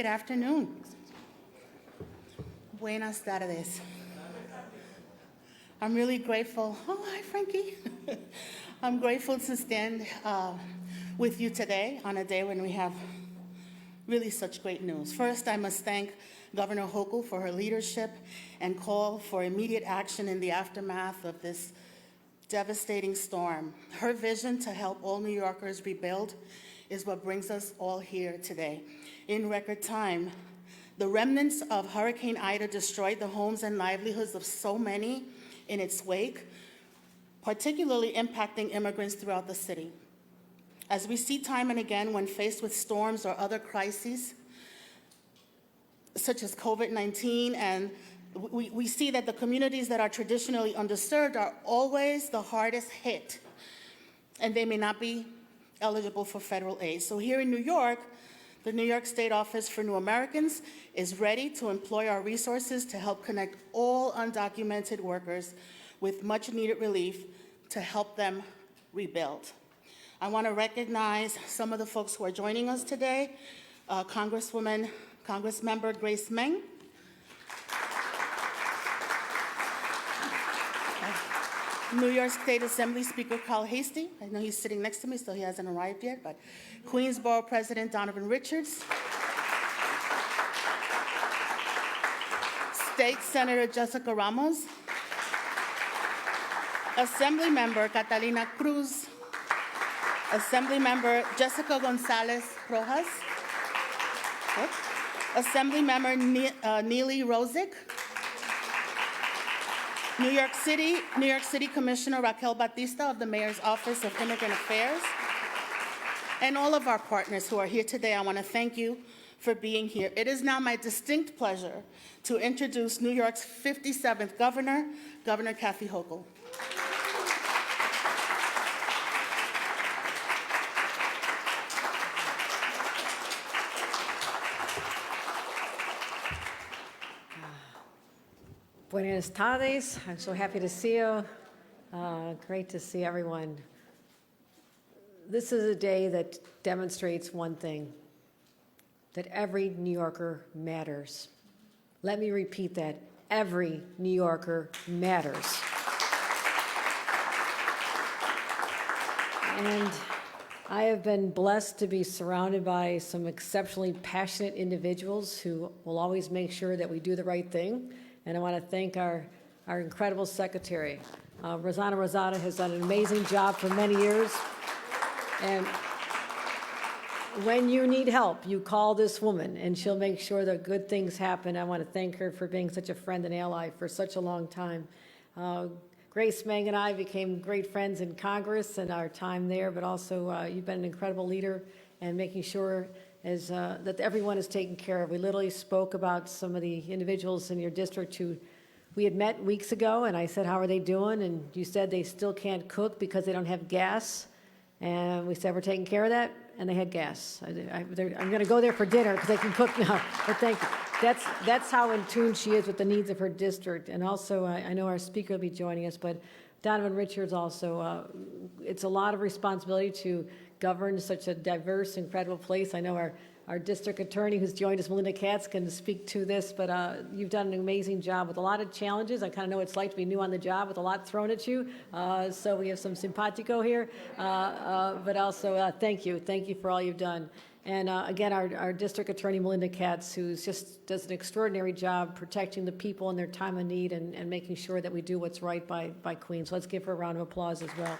Good afternoon. Buenas tardes. I'm really grateful. Oh, hi, Frankie. I'm grateful to stand with you today on a day when we have really such great news. First, I must thank Governor Hochul for her leadership and call for immediate action in the aftermath of this devastating storm. Her vision to help all New Yorkers rebuild is what brings us all here today. In record time, the remnants of Hurricane Ida destroyed the homes and livelihoods of so many in its wake, particularly impacting immigrants throughout the city. As we see time and again when faced with storms or other crises, such as COVID-19, and we see that the communities that are traditionally underserved are always the hardest hit, and they may not be eligible for federal aid. So here in New York, the New York State Office for New Americans is ready to employ our resources to help connect all undocumented workers with much needed relief to help them rebuild. I want to recognize some of the folks who are joining us today. Congressmember Grace Meng. New York State Assembly Speaker Carl Heastie. I know he's sitting next to me, so he hasn't arrived yet, but Queens Borough President Donovan Richards. State Senator Jessica Ramos. Assemblymember Catalina Cruz. Assemblymember Jessica Gonzalez Rojas. Assemblymember Neely Rosick. New York City Commissioner Raquel Batista of the Mayor's Office of Immigrant Affairs. And all of our partners who are here today, I want to thank you for being here. It is now my distinct pleasure to introduce New York's 57th governor, Governor Kathy Hochul. Buenas tardes. I'm so happy to see you. Great to see everyone. This is a day that demonstrates one thing, that every New Yorker matters. Let me repeat that. Every New Yorker matters. And I have been blessed to be surrounded by some exceptionally passionate individuals who will always make sure that we do the right thing. And I want to thank our incredible secretary. Rosanna Rosada has done an amazing job for many years. And when you need help, you call this woman, and she'll make sure that good things happen. I want to thank her for being such a friend and ally for such a long time. Grace, Meng, and I became great friends in Congress and our time there, but also you've been an incredible leader and making sure that everyone is taken care of. We literally spoke about some of the individuals in your district who we had met weeks ago, and I said, how are they doing? And you said they still can't cook because they don't have gas. And we said, we're taking care of that, and they had gas. I'm going to go there for dinner because they can cook now, but thank you. That's how in tune she is with the needs of her district. And also, I know our speaker will be joining us, but Donovan Richards also, it's a lot of responsibility to govern such a diverse, incredible place. I know our district attorney who's joined us, Melinda Katz, can speak to this, but you've done an amazing job with a lot of challenges. I kind of know what it's like to be new on the job with a lot thrown at you. So we have some simpatico here, but also thank you. Thank you for all you've done. And again, our district attorney, Melinda Katz, who just does an extraordinary job protecting the people in their time of need and making sure that we do what's right by Queens. So let's give her a round of applause as well.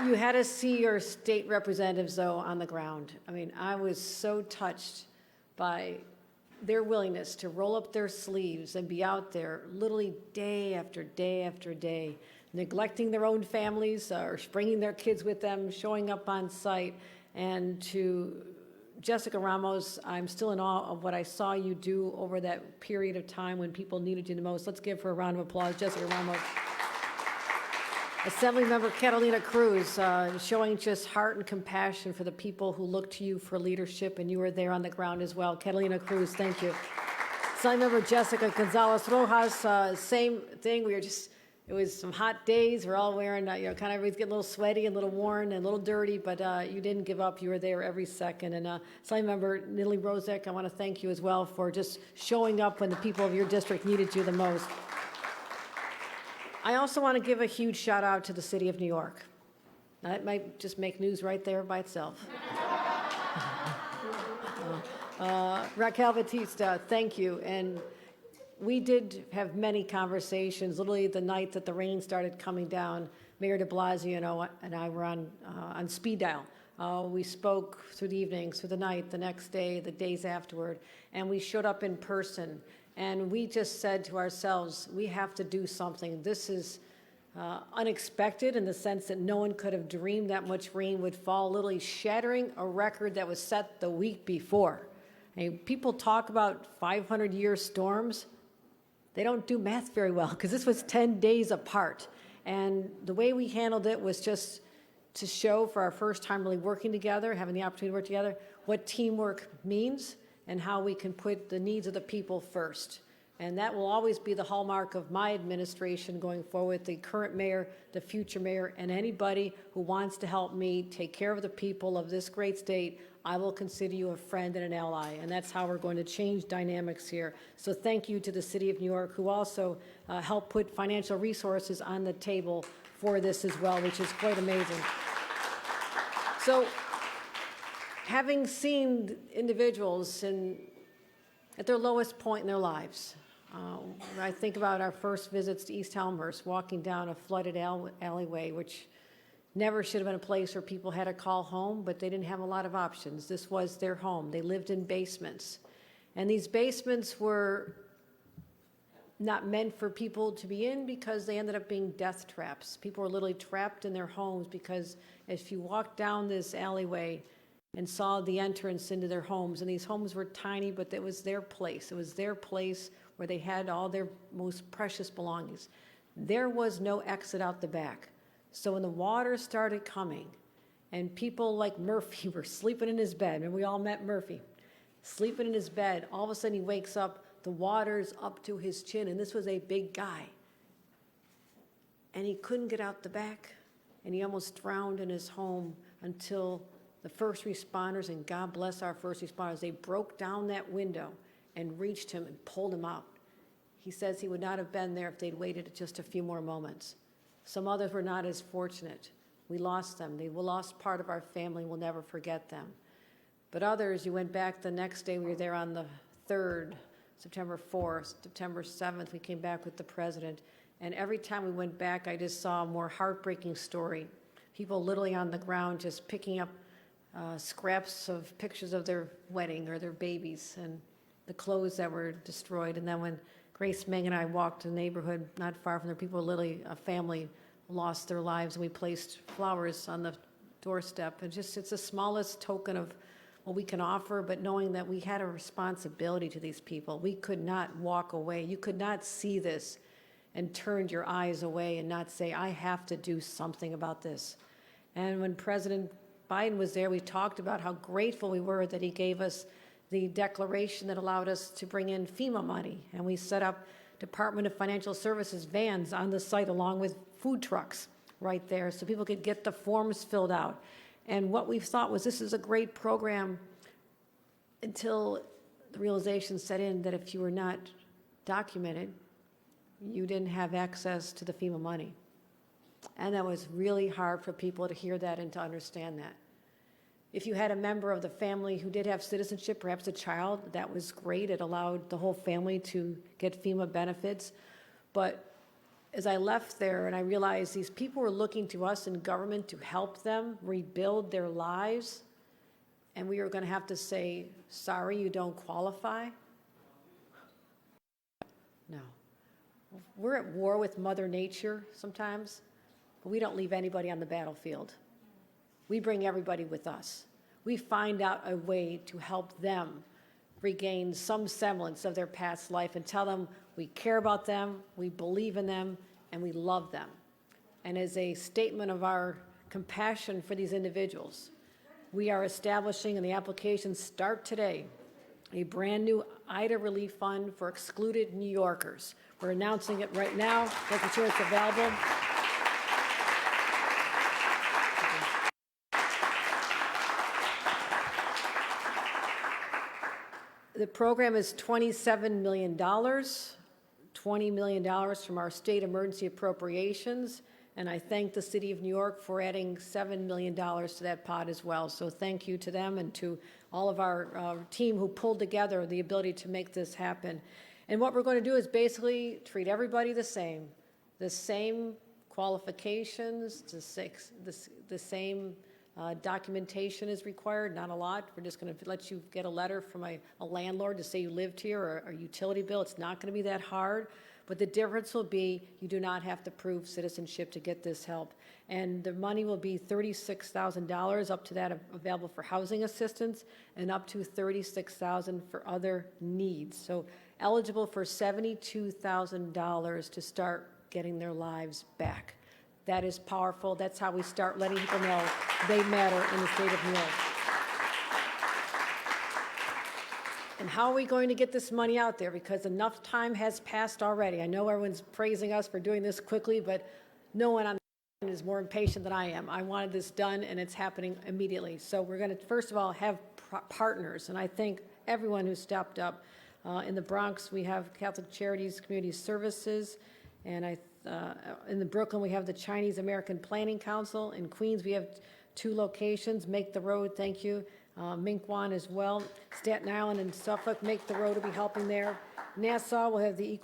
You had to see your state representatives, though, on the ground. I mean, I was so touched by their willingness to roll up their sleeves and be out there literally day after day after day, neglecting their own families or bringing their kids with them, showing up on site. And to Jessica Ramos, I'm still in awe of what I saw you do over that period of time when people needed you the most. Let's give her a round of applause, Jessica Ramos. Assemblymember Catalina Cruz, showing just heart and compassion for the people who look to you for leadership, and you were there on the ground as well. Catalina Cruz, thank you. Assemblymember Jessica Gonzalez Rojas, same thing. We were just It was some hot days. We're all wearing, kind of everybody's getting a little sweaty and a little worn and a little dirty, but you didn't give up. You were there every second. And Assemblymember Nidley Rozek, I want to thank you as well for just showing up when the people of your district needed you the most. I also want to give a huge shout out to the city of New York. That might just make news right there by itself. Raquel Batista, thank you. And we did have many conversations. Literally the night that the rain started coming down, Mayor de Blasio and I were on speed dial. We spoke through the evenings, through the night, the next day, the days afterward, and we showed up in person. And we just said to ourselves, we have to do something. This is unexpected in the sense that no one could have dreamed that much rain would fall, literally shattering a record that was set the week before. I mean, people talk about 500-year storms. They don't do math very well because this was 10 days apart. And the way we handled it was just to show for our first time really working together, having the opportunity to work together, what teamwork means and how we can put the needs of the people first. And that will always be the hallmark of my administration going forward, the current mayor, the future mayor, and anybody who wants to help me take care of the people of this great state. I will consider you a friend and an ally, and that's how we're going to change dynamics here. So thank you to the City of New York, who also helped put financial resources on the table for this as well, which is quite amazing. So having seen individuals at their lowest point in their lives, I think about our first visits to East Elmhurst, walking down a flooded alleyway, which never should have been a place where people had to call home, but they didn't have a lot of options. This was their home. They lived in basements. And these basements were not meant for people to be in because they ended up being death traps. People were literally trapped in their homes because if you walked down this alleyway and saw the entrance into their homes, and these homes were tiny, but it was their place. It was their place where they had all their most precious belongings. There was no exit out the back. So when the water started coming and people like Murphy were sleeping in his bed, and we all met Murphy, sleeping in his bed, all of a sudden he wakes up, the water's up to his chin, and this was a big guy. And he couldn't get out the back, and he almost drowned in his home until the first responders, and God bless our first responders, they broke down that window and reached him and pulled him out. He says he would not have been there if they'd waited just a few more moments. Some others were not as fortunate. We lost them. They lost part of our family. We'll never forget them. But others, you went back the next day. We were there on the 3rd, September 4th, September 7th. We came back with the president. And every time we went back, I just saw a more heartbreaking story. People literally on the ground just picking up scraps of pictures of their wedding or their babies and the clothes that were destroyed. And then when Grace, Meng, and I walked the neighborhood not far from there, people literally, a family lost their lives, and we placed flowers on the doorstep. And just, it's the smallest token of what we can offer, but knowing that we had a responsibility to these people. We could not walk away. You could not see this and turn your eyes away and not say, I have to do something about this. And when President Biden was there, we talked about how grateful we were that he gave us the declaration that allowed us to bring in FEMA money. And we set up Department of Financial Services vans on the site along with food trucks right there so people could get the forms filled out. And what we thought was this is a great program until the realization set in that if you were not documented, you didn't have access to the FEMA money. And that was really hard for people to hear that and to understand that. If you had a member of the family who did have citizenship, perhaps a child, that was great. It allowed the whole family to get FEMA benefits. But as I left there and I realized these people were looking to us in government to help them rebuild their lives, and we were going to have to say, sorry, you don't qualify? No. We're at war with Mother Nature sometimes, but we don't leave anybody on the battlefield. We bring everybody with us. We find out a way to help them regain some semblance of their past life and tell them we care about them, we believe in them, and we love them. And as a statement of our compassion for these individuals, we are establishing, and the applications start today, a brand-new Ida Relief Fund for excluded New Yorkers. We're announcing it right now, making sure it's available. The program is $27 million, $20 million from our state emergency appropriations, and I thank the City of New York for adding $7 million to that pot as well. So thank you to them and to all of our team who pulled together the ability to make this happen. And what we're going to do is basically treat everybody the same qualifications, the same documentation is required, not a lot. We're just going to let you get a letter from a landlord to say you lived here, or a utility bill. It's not going to be that hard, but the difference will be you do not have to prove citizenship to get this help. And the money will be $36,000, up to that available for housing assistance, and up to $36,000 for other needs. So eligible for $72,000 to start getting their lives back. That is powerful. That's how we start letting people know they matter in the state of New York. And how are we going to get this money out there? Because enough time has passed already. I know everyone's praising us for doing this quickly, but no one on the line is more impatient than I am. I wanted this done, and it's happening immediately. So we're going to, first of all, have partners, and I thank everyone who stepped up. In the Bronx, we have Catholic Charities Community Services, and in the Brooklyn, we have the Chinese American Planning Council. In Queens, we have 2 locations. Make the Road, thank you. Meng as well. Staten Island and Suffolk, Make the Road will be helping there. Nassau will have the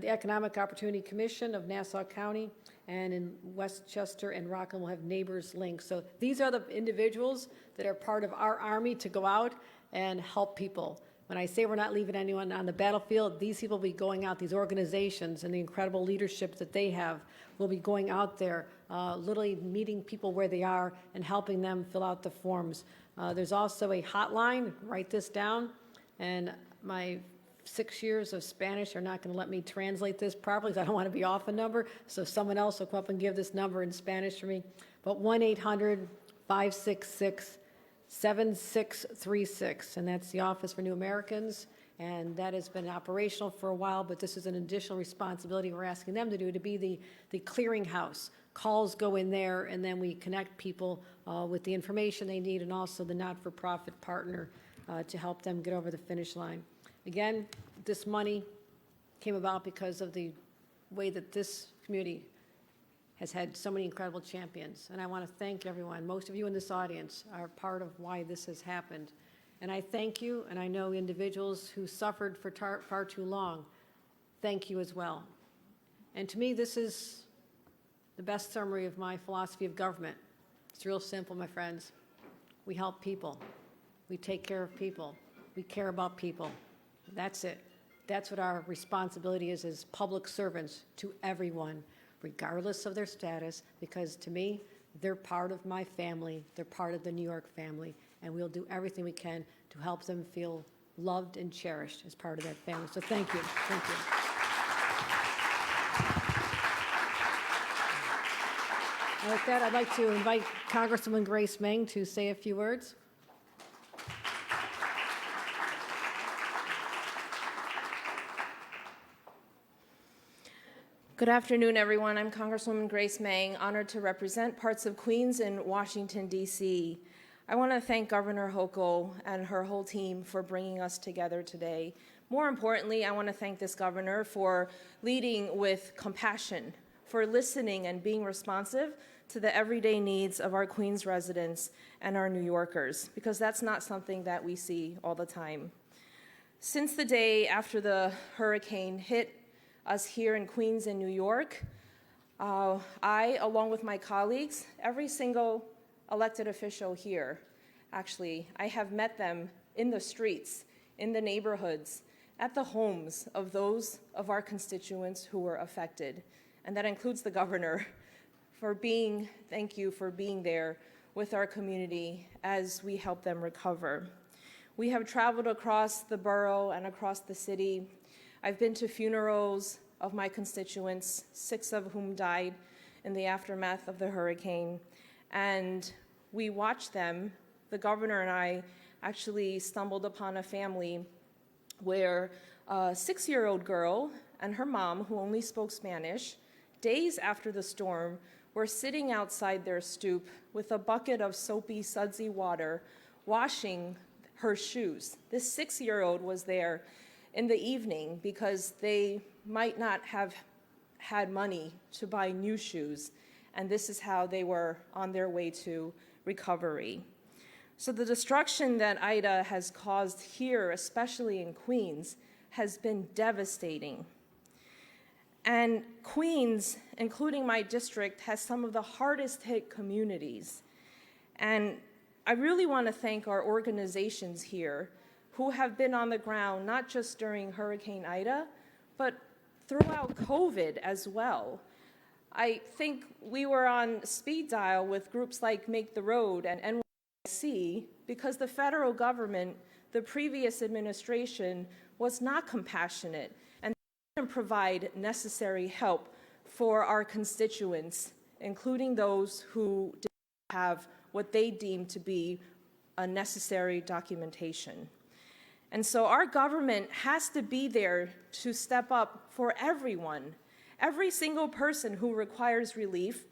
Economic Opportunity Commission of Nassau County, and in Westchester and Rockland we'll have Neighbors Link. So these are the individuals that are part of our army to go out and help people. When I say we're not leaving anyone on the battlefield, these people will be going out, these organizations and the incredible leadership that they have will be going out there, literally meeting people where they are and helping them fill out the forms. There's also a hotline, write this down, and my 6 years of Spanish are not going to let me translate this properly because I don't want to be off a number, so someone else will come up and give this number in Spanish for me. But 1-800-566-7636, and that's the Office for New Americans, and that has been operational for a while, but this is an additional responsibility we're asking them to do, to be the clearinghouse. Calls go in there, and then we connect people with the information they need, and also the not-for-profit partner to help them get over the finish line. Again, this money came about because of the way that this community has had so many incredible champions. And I want to thank everyone. Most of you in this audience are part of why this has happened. And I thank you, and I know individuals who suffered for far too long. Thank you as well. And to me, this is the best summary of my philosophy of government. It's real simple, my friends. We help people. We take care of people. We care about people. That's it. That's what our responsibility is as public servants to everyone, regardless of their status, because to me, they're part of my family. They're part of the New York family, and we'll do everything we can to help them feel loved and cherished as part of that family. So thank you. Thank you. And with that, I'd like to invite Congresswoman Grace Meng to say a few words. Good afternoon, everyone. I'm Congresswoman Grace Meng, honored to represent parts of Queens and Washington, D.C. I want to thank Governor Hochul and her whole team for bringing us together today. More importantly, I want to thank this governor for leading with compassion, for listening and being responsive to the everyday needs of our Queens residents and our New Yorkers, because that's not something that we see all the time. Since the day after the hurricane hit us here in Queens and New York, I, along with my colleagues, every single elected official here, actually, I have met them in the streets, in the neighborhoods, at the homes of those of our constituents who were affected. And that includes the governor thank you for being there with our community as we help them recover. We have traveled across the borough and across the city. I've been to funerals of my constituents, 6 of whom died in the aftermath of the hurricane. And we watched them. The governor and I actually stumbled upon a family where a 6-year-old girl and her mom, who only spoke Spanish, days after the storm, were sitting outside their stoop with a bucket of soapy, sudsy water, washing her shoes. This 6-year-old was there in the evening because they might not have had money to buy new shoes, and this is how they were on their way to recovery. So the destruction that Ida has caused here, especially in Queens, has been devastating. And Queens, including my district, has some of the hardest hit communities. And I really want to thank our organizations here who have been on the ground, not just during Hurricane Ida, but throughout COVID as well. I think we were on speed dial with groups like Make the Road and NYC because the federal government, the previous administration, was not compassionate and didn't provide necessary help for our constituents, including those who didn't have what they deemed to be a necessary documentation. And so our government has to be there to step up for everyone, every single person who requires relief,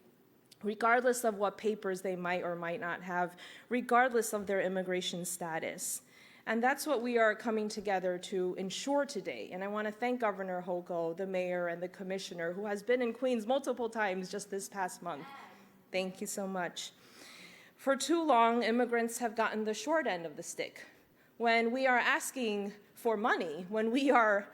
regardless of what papers they might or might not have, regardless of their immigration status. And that's what we are coming together to ensure today. And I want to thank Governor Hochul, the mayor, and the commissioner, who has been in Queens multiple times just this past month. Thank you so much. For too long, immigrants have gotten the short end of the stick. When we are asking for money, when we are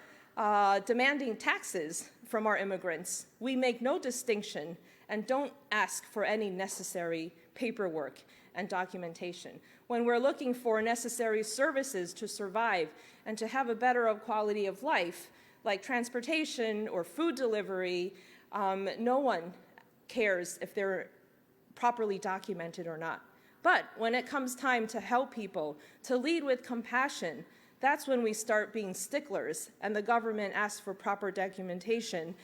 demanding taxes from our immigrants, we make no distinction and don't ask for any necessary paperwork and documentation. When we're looking for necessary services to survive and to have a better quality of life, like transportation or food delivery, no one cares if they're properly documented or not. But when it comes time to help people, to lead with compassion, that's when we start being sticklers and the government asks for proper documentation.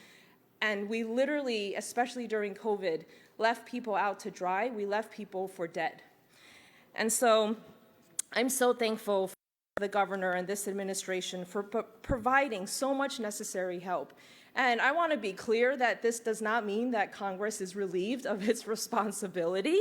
And we literally, especially during COVID, left people out to dry. We left people for dead. And so I'm so thankful for the governor and this administration for providing so much necessary help. And I want to be clear that this does not mean that Congress is relieved of its responsibility.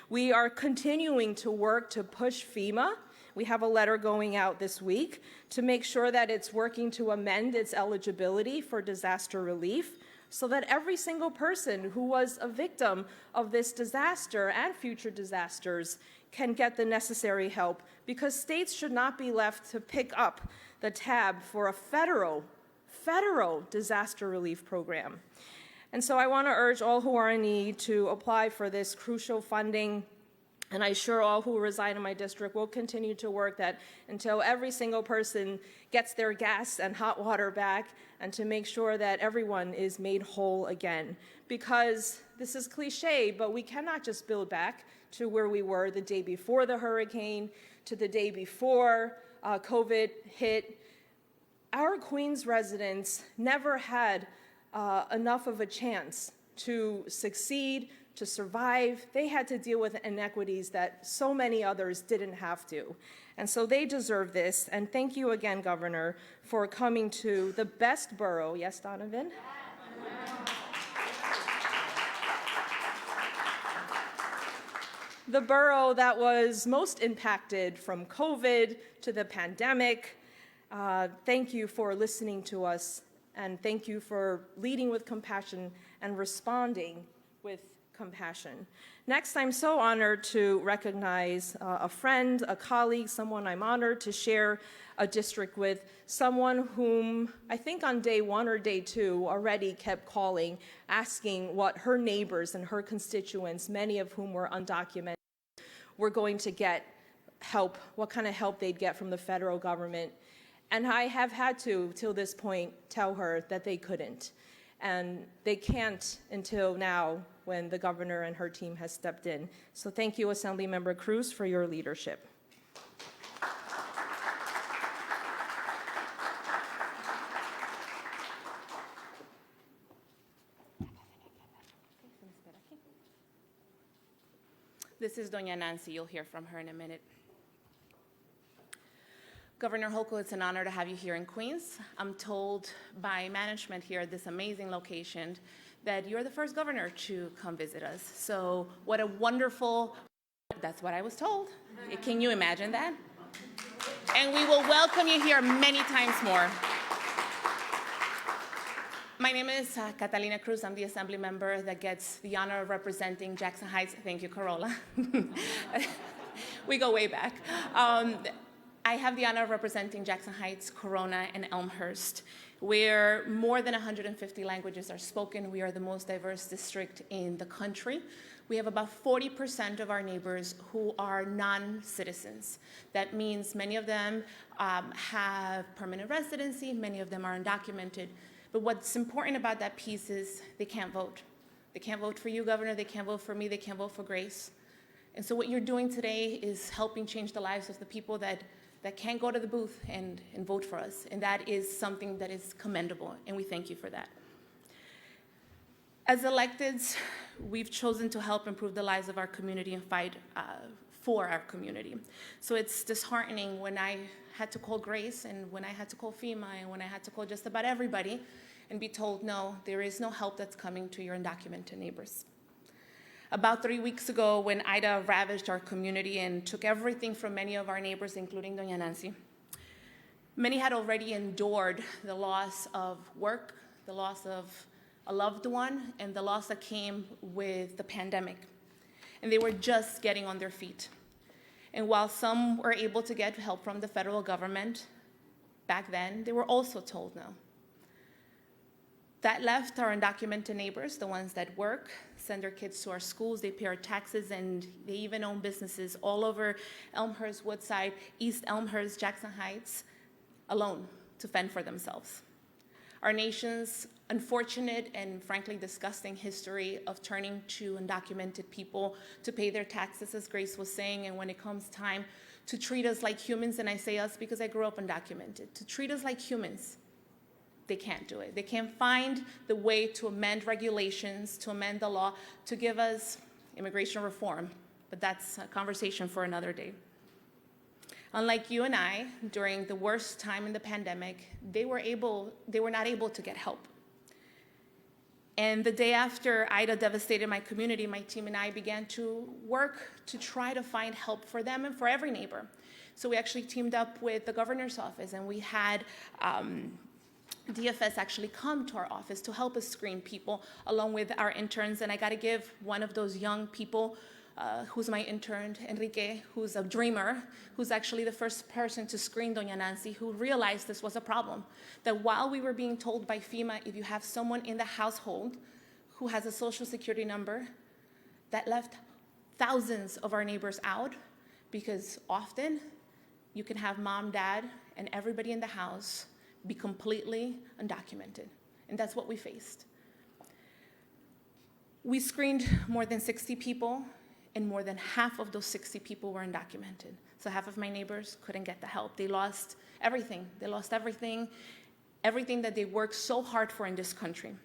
We are continuing to work to push FEMA. We have a letter going out this week to make sure that it's working to amend its eligibility for disaster relief so that every single person who was a victim of this disaster and future disasters can get the necessary help, because states should not be left to pick up the tab for a federal disaster relief program. And so I want to urge all who are in need to apply for this crucial funding. And I'm sure all who reside in my district will continue to work that until every single person gets their gas and hot water back, and to make sure that everyone is made whole again. Because this is cliche, but we cannot just build back to where we were the day before the hurricane, to the day before COVID hit. Our Queens residents never had enough of a chance to succeed, to survive. They had to deal with inequities that so many others didn't have to. And so they deserve this. And thank you again, Governor, for coming to the best borough. Yes, Donovan? The borough that was most impacted from COVID to the pandemic. Thank you for listening to us, and thank you for leading with compassion and responding with compassion. Next, I'm so honored to recognize a friend, a colleague, someone I'm honored to share a district with, someone whom I think on day 1 or day 2 already kept calling, asking what her neighbors and her constituents, many of whom were undocumented, were going to get help, what kind of help they'd get from the federal government. And I have had to, till this point, tell her that they couldn't. And they can't until now, when the governor and her team has stepped in. So thank you, Assemblymember Cruz, for your leadership. This is Doña Nancy. You'll hear from her in a minute. Governor Hochul, it's an honor to have you here in Queens. I'm told by management here at this amazing location that you're the first governor to come visit us. So what a wonderful, that's what I was told. Can you imagine that? And we will welcome you here many times more. My name is Catalina Cruz. I'm the Assembly member that gets the honor of representing Jackson Heights. Thank you, Corolla. We go way back. I have the honor of representing Jackson Heights, Corona, and Elmhurst, where more than 150 languages are spoken. We are the most diverse district in the country. We have about 40% of our neighbors who are non-citizens. That means many of them have permanent residency, many of them are undocumented. But what's important about that piece is they can't vote. They can't vote for you, Governor, they can't vote for me, they can't vote for Grace. And so what you're doing today is helping change the lives of the people that can't go to the booth and vote for us. And that is something that is commendable, and we thank you for that. As electeds, we've chosen to help improve the lives of our community and fight for our community. So it's disheartening when I had to call Grace and when I had to call FEMA and when I had to call just about everybody and be told, no, there is no help that's coming to your undocumented neighbors. About 3 weeks ago, when Ida ravaged our community and took everything from many of our neighbors, including Doña Nancy, many had already endured the loss of work, the loss of a loved one, and the loss that came with the pandemic. And they were just getting on their feet. And while some were able to get help from the federal government back then, they were also told no. That left our undocumented neighbors, the ones that work, send their kids to our schools, they pay our taxes, and they even own businesses all over Elmhurst, Woodside, East Elmhurst, Jackson Heights, alone to fend for themselves. Our nation's unfortunate and frankly disgusting history of turning to undocumented people to pay their taxes, as Grace was saying, and when it comes time to treat us like humans, and I say us because I grew up undocumented, to treat us like humans, they can't do it. They can't find the way to amend regulations, to amend the law, to give us immigration reform. But that's a conversation for another day. Unlike you and I, during the worst time in the pandemic, they were not able to get help. And the day after Ida devastated my community, my team and I began to work to try to find help for them and for every neighbor. So we actually teamed up with the governor's office, and we had DFS actually come to our office to help us screen people along with our interns. And I got to give one of those young people who's my intern, Enrique, who's a dreamer, who's actually the first person to screen Doña Nancy, who realized this was a problem. That while we were being told by FEMA, if you have someone in the household who has a social security number, that left thousands of our neighbors out, because often you can have mom, dad, and everybody in the house be completely undocumented. And that's what we faced. We screened more than 60 people, and more than half of those 60 people were undocumented. So half of my neighbors couldn't get the help. They lost everything. They lost everything that they worked so hard for in this country.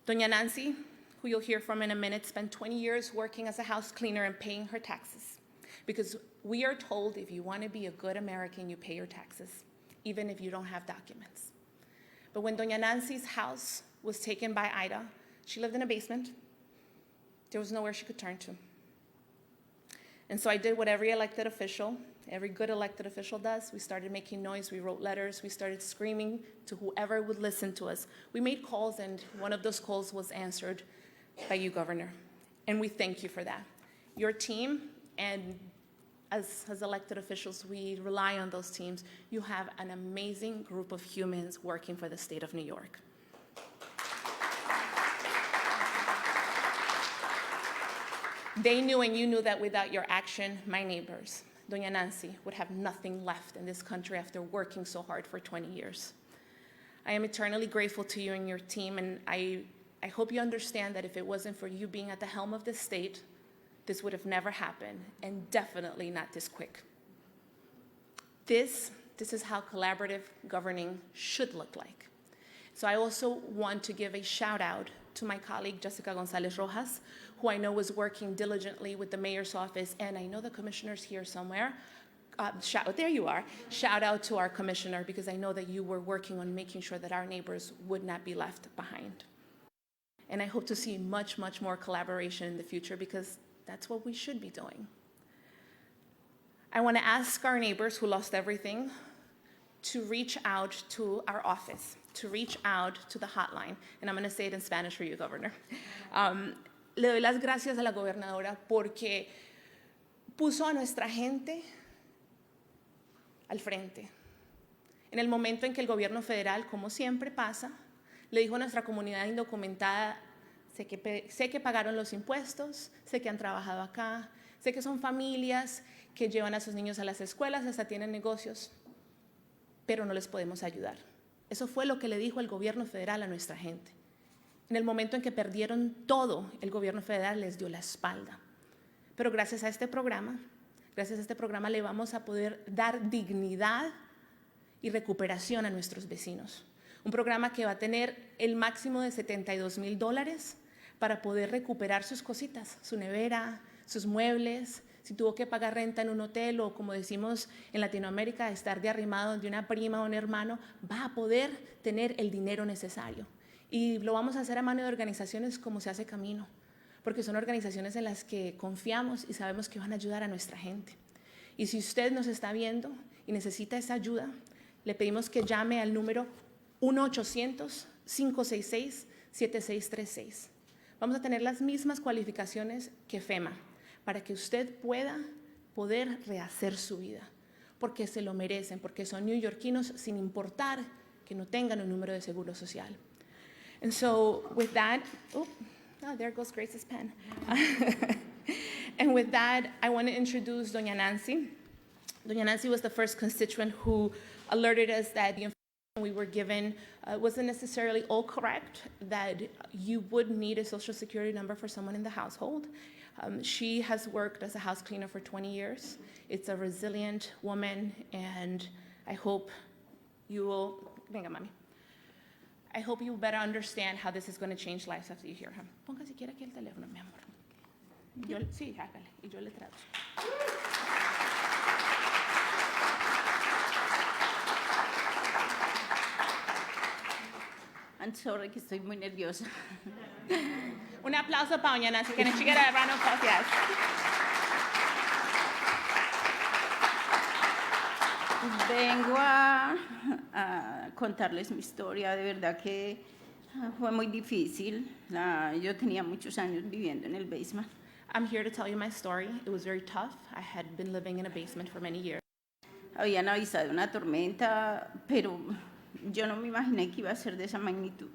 Doña Nancy, who you'll hear from in a minute, spent 20 years working as a house cleaner and paying her taxes. Because we are told if you want to be a good American, you pay your taxes, even if you don't have documents. But when Doña Nancy's house was taken by Ida, she lived in a basement. There was nowhere she could turn to. And so I did what every elected official, every good elected official does. We started making noise, we wrote letters, we started screaming to whoever would listen to us. We made calls, and one of those calls was answered by you, Governor. And we thank you for that. Your team, and as elected officials, we rely on those teams. You have an amazing group of humans working for the state of New York. They knew, and you knew, that without your action, my neighbors, Doña Nancy, would have nothing left in this country after working so hard for 20 years. I am eternally grateful to you and your team, and I hope you understand that if it wasn't for you being at the helm of this state, this would have never happened, and definitely not this quick. This is how collaborative governing should look like. So I also want to give a shout out to my colleague, Jessica Gonzalez Rojas, who I know was working diligently with the mayor's office, and I know the commissioner's here somewhere, there you are. Shout out to our commissioner, because I know that you were working on making sure that our neighbors would not be left behind. And I hope to see much, much more collaboration in the future, because that's what we should be doing. I want to ask our neighbors who lost everything to reach out to our office, to reach out to the hotline. And I'm going to say it in Spanish for you, Governor. Le doy las gracias a la gobernadora porque puso a nuestra gente al frente. En el momento en que el gobierno federal, como siempre pasa, le dijo a nuestra comunidad indocumentada, sé que pagaron los impuestos, sé que han trabajado acá, sé que son familias que llevan a sus niños a las escuelas, hasta tienen negocios, pero no les podemos ayudar. Eso fue lo que le dijo el gobierno federal a nuestra gente. En el momento en que perdieron todo, el gobierno federal les dio la espalda. Pero gracias a este programa le vamos a poder dar dignidad y recuperación a nuestros vecinos. Un programa que va a tener el máximo de $72,000 para poder recuperar sus cositas, su nevera, sus muebles. Si tuvo que pagar renta en un hotel o, como decimos en Latinoamérica, estar de arrimado de una prima o un hermano, va a poder tener el dinero necesario. Y lo vamos a hacer a mano de organizaciones como Se Hace Camino, porque son organizaciones en las que confiamos y sabemos que van a ayudar a nuestra gente. Y si usted nos está viendo y necesita esa ayuda, le pedimos que llame al número 1-800-566-7636. Vamos a tener las mismas cualificaciones que FEMA para que usted pueda poder rehacer su vida, porque se lo merecen, porque son neoyorquinos sin importar que no tengan un número de seguro social. And so with that, there goes Grace's pen. And with that, I want to introduce Doña Nancy. Doña Nancy was the first constituent who alerted us that the information we were given wasn't necessarily all correct, that you would need a social security number for someone in the household. She has worked as a house cleaner for 20 years. It's a resilient woman, and I hope you will, venga mami, I hope you better understand how this is going to change lives after you hear her. Ponga si quiere aquí el teléfono, mi amor. Sí, hágale, y yo le traduzco. I'm sorry que estoy muy nerviosa. Un aplauso para Doña Nancy. Can she get a round of applause? Yes. Vengo a contarles mi historia. De verdad que fue muy difícil. Yo tenía muchos años viviendo en el basement. I'm here to tell you my story. It was very tough. I had been living in a basement for many years. Habían avisado una tormenta, pero yo no me imaginé que iba a ser de esa magnitud.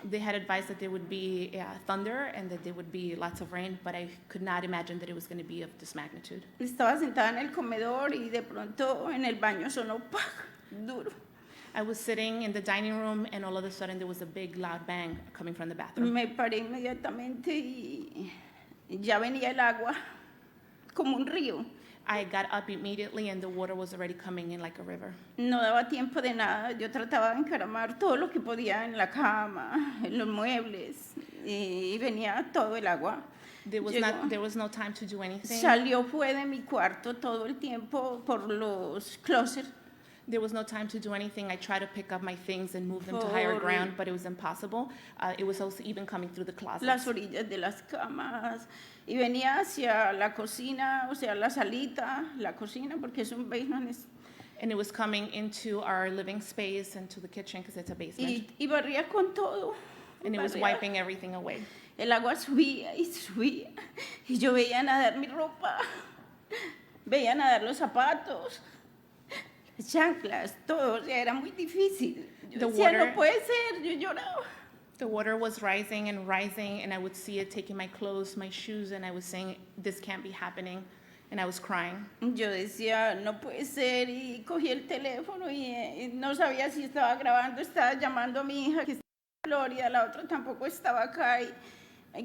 They had advised that there would be thunder and that there would be lots of rain, but I could not imagine that it was going to be of this magnitude. Estaba sentada en el comedor y de pronto en el baño sonó ¡pah! Duro. I was sitting in the dining room and all of a sudden there was a big loud bang coming from the bathroom. Me paré inmediatamente y ya venía el agua como un río. I got up immediately and the water was already coming in like a river. No daba tiempo de nada. Yo trataba de encaramar todo lo que podía en la cama, en los muebles, y venía todo el agua. There was no time to do anything. Salió fue de mi cuarto todo el tiempo por los closets. There was no time to do anything. I tried to pick up my things and move them to higher ground, but it was impossible. It was also even coming through the closets. Las orillas de las camas. Y venía hacia la cocina, o sea, la salita, la cocina, porque es un basement. And it was coming into our living space and to the kitchen because it's a basement. Y barría con todo. And it was wiping everything away. El agua subía y subía. Y yo veía nadar mi ropa. Veía nadar los zapatos. Chanclas, todo, o sea, era muy difícil. Yo decía, no puede ser, yo lloraba. The water was rising, and I would see it taking my clothes, my shoes, and I was saying, this can't be happening, and I was crying. Yo decía, no puede ser, y cogí el teléfono y no sabía si estaba grabando, estaba llamando a mi hija que está en Florida, la otra tampoco estaba acá, y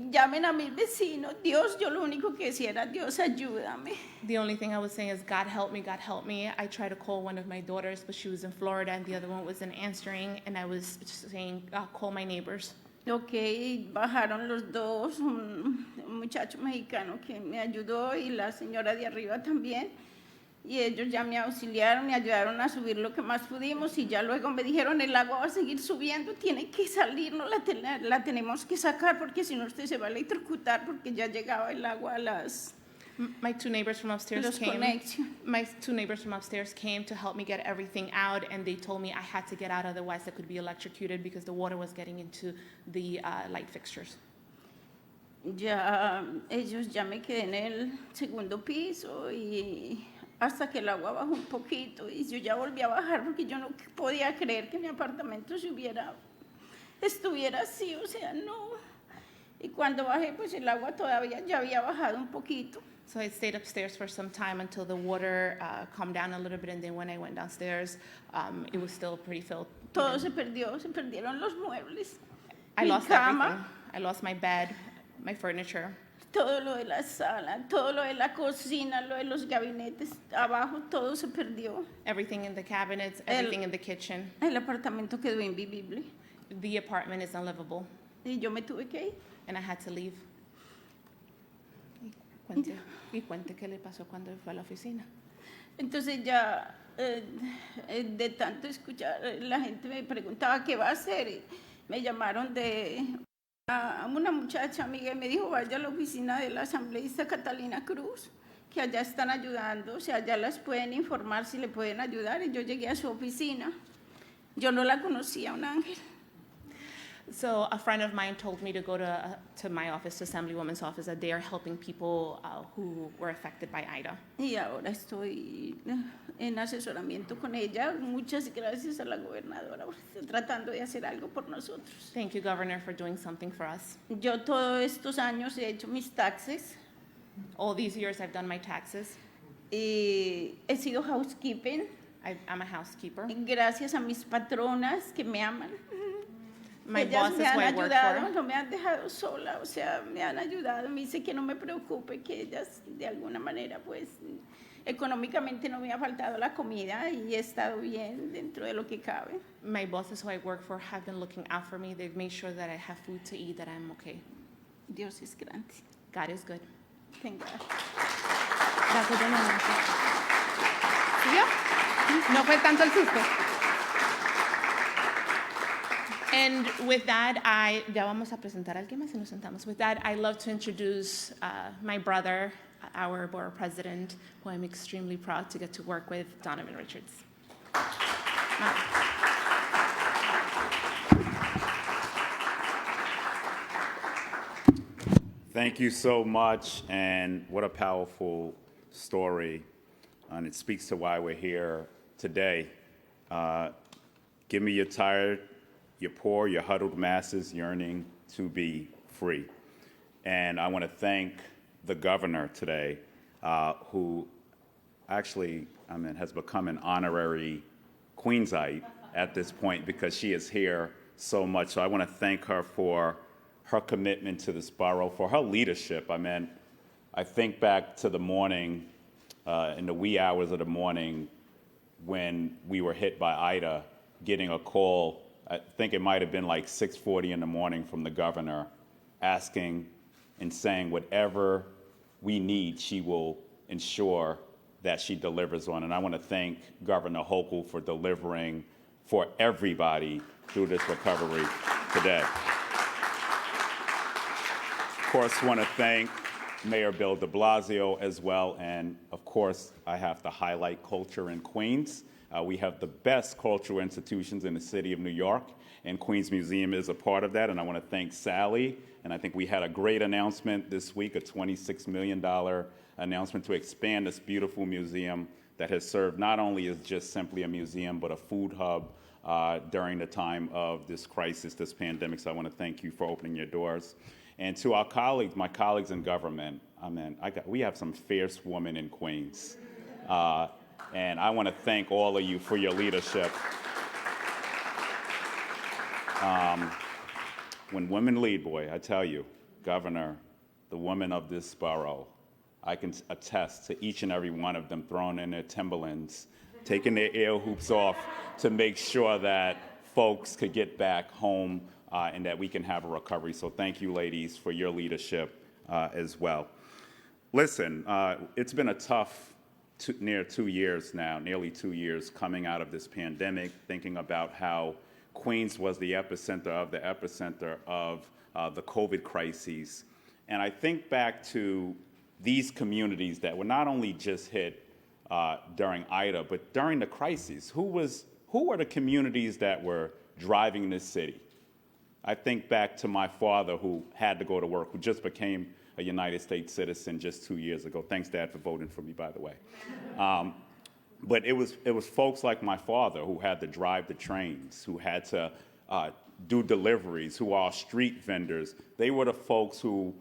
llamen a mis vecinos. Dios, yo lo único que decía era, Dios, ayúdame. The only thing I was saying is, God help me, God help me. I tried to call one of my daughters, but she was in Florida, and the other one wasn't answering, and I was just saying, call my neighbors. Ok, bajaron los dos, un muchacho mexicano que me ayudó y la señora de arriba también. y ellos ya me auxiliaron, me ayudaron a subir lo que más pudimos y ya luego me dijeron el agua va a seguir subiendo, tiene que salir, no la tenemos que sacar porque si no usted se va a electrocutar porque ya llegaba el agua a las My two neighbors from upstairs los came. conexiones. My two neighbors from upstairs came to help me get everything out, and they told me I had to get out, otherwise I could be electrocuted because the water was getting into the light fixtures. Ya me quedé en el segundo piso y hasta que el agua bajó un poquito y yo ya volví a bajar porque yo no podía creer que mi apartamento estuviera así, o sea, no. Y cuando bajé, pues el agua todavía ya había bajado un poquito. So I stayed upstairs for some time until the water calmed down a little bit, and then when I went downstairs, it was still pretty filled. Todo se perdió, se perdieron los muebles, I mi lost cama, everything. I lost my bed, my furniture, todo lo de la sala, todo lo de la cocina, lo de los gabinetes, abajo todo se perdió. everything in the cabinets, everything in the kitchen. El apartamento quedó invivible The apartment is unlivable, y yo me tuve que ir. and I had to leave. Y cuente qué le pasó cuando fue a la oficina. Entonces ya de tanto escuchar, la gente me preguntaba qué va a hacer. Y me llamaron de una muchacha amiga y me dijo, vaya a la oficina de la asambleísta Catalina Cruz, que allá están ayudando, o sea, allá las pueden informar si le pueden ayudar. Y yo llegué a su oficina. Yo no la conocía, un ángel. So a friend of mine told me to go to my office, to Assemblywoman's office, that they are helping people who were affected by Ida. Y ahora estoy en asesoramiento con ella. Muchas gracias a la gobernadora por estar tratando de hacer algo por nosotros. Thank you, Governor, for doing something for us. Yo todos estos años he hecho mis taxes. All these years I've done my taxes. He sido housekeeping. I'm a housekeeper. Gracias a mis patronas que me aman. My Ellas boss me is han who I work ayudado, for. no me han dejado sola, o sea, me han ayudado, me dice que no me preocupe, que ellas de alguna manera, pues, económicamente no me ha faltado la comida y he estado bien dentro de lo que cabe. My bosses who I work for have been looking out for me. They've made sure that I have food to eat, that I'm okay. Dios es grande. God is good. Tenga. Gracias, Donovan. ¿Siguió? No fue tanto el susto. And with that, ya vamos a presentar a alguien más y nos sentamos. With that, I'd love to introduce my brother, our borough president, who I'm extremely proud to get to work with, Donovan Richards. Thank you so much, and what a powerful story, and it speaks to why we're here today. Give me your tired, your poor, your huddled masses yearning to be free. And I want to thank the governor today, who actually, has become an honorary Queensite at this point because she is here so much. So I want to thank her for her commitment to this borough, for her leadership. I think back to the morning, in the wee hours of the morning, when we were hit by Ida, getting a call, I think it might have been like 6:40 in the morning, from the governor, asking and saying whatever we need, she will ensure that she delivers on. And I want to thank Governor Hochul for delivering for everybody through this recovery today. Of course, want to thank Mayor Bill de Blasio as well. And of course, I have to highlight culture in Queens. We have the best cultural institutions in the city of New York, and Queens Museum is a part of that. And I want to thank Sally. And I think we had a great announcement this week, a $26 million announcement to expand this beautiful museum that has served not only as just simply a museum, but a food hub during the time of this crisis, this pandemic. So I want to thank you for opening your doors. And to our colleagues, my colleagues in government, we have some fierce women in Queens. And I want to thank all of you for your leadership. When women lead, boy, I tell you, Governor, the women of this borough, I can attest to each and every one of them throwing in their Timberlands, taking their air hoops off to make sure that folks could get back home and that we can have a recovery. So thank you, ladies, for your leadership as well. Listen, it's been a tough near 2 years now, nearly 2 years coming out of this pandemic, thinking about how Queens was the epicenter of the COVID crises. And I think back to these communities that were not only just hit during Ida, but during the crises. Who were the communities that were driving this city? I think back to my father, who had to go to work, who just became a United States citizen just 2 years ago. Thanks, Dad, for voting for me, by the way. But it was folks like my father who had to drive the trains, who had to do deliveries, who are street vendors. They were the folks who